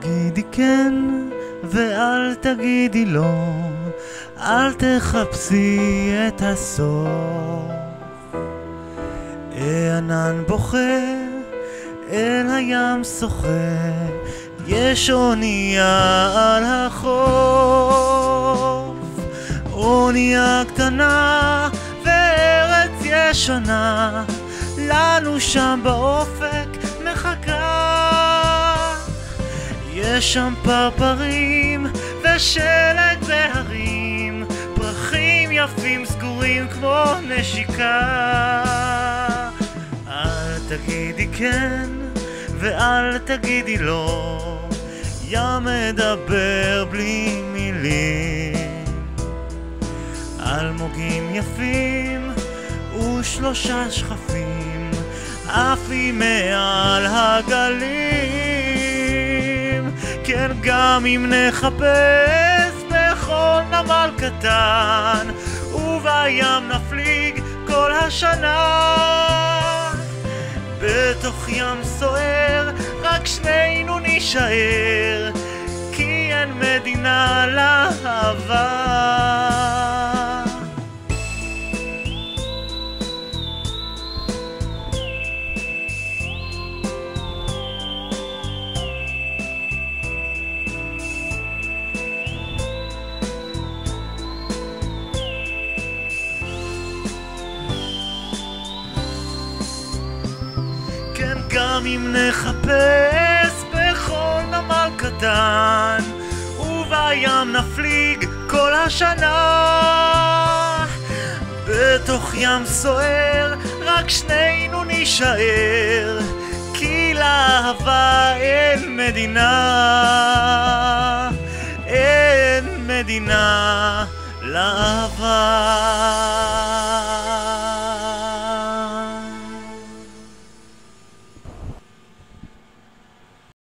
תגידי כן ואל תגידי לא, אל תחפשי את הסוף. הענן בוכה, אל הים שוחה, יש אונייה על החוף. אונייה קטנה וארץ ישנה, לנו שם באופק מחכה. יש שם פרפרים ושלג והרים, פרחים יפים סגורים כמו נשיקה. אל תגידי כן ואל תגידי לא, ים מדבר בלי מילים. אלמוגים יפים ושלושה שכפים עפים מעל הגלים. כן, גם אם נחפש בכל נמל קטן ובים נפליג כל השנה, בתוך ים סוער רק שנינו נשאר, כי אין מדינה לאהבה. כן, גם אם נחפש בכל נמל קטן ובים נפליג כל השנה, בתוך ים סוער רק שנינו נשאר, כי לאהבה אין מדינה, אין מדינה לאהבה.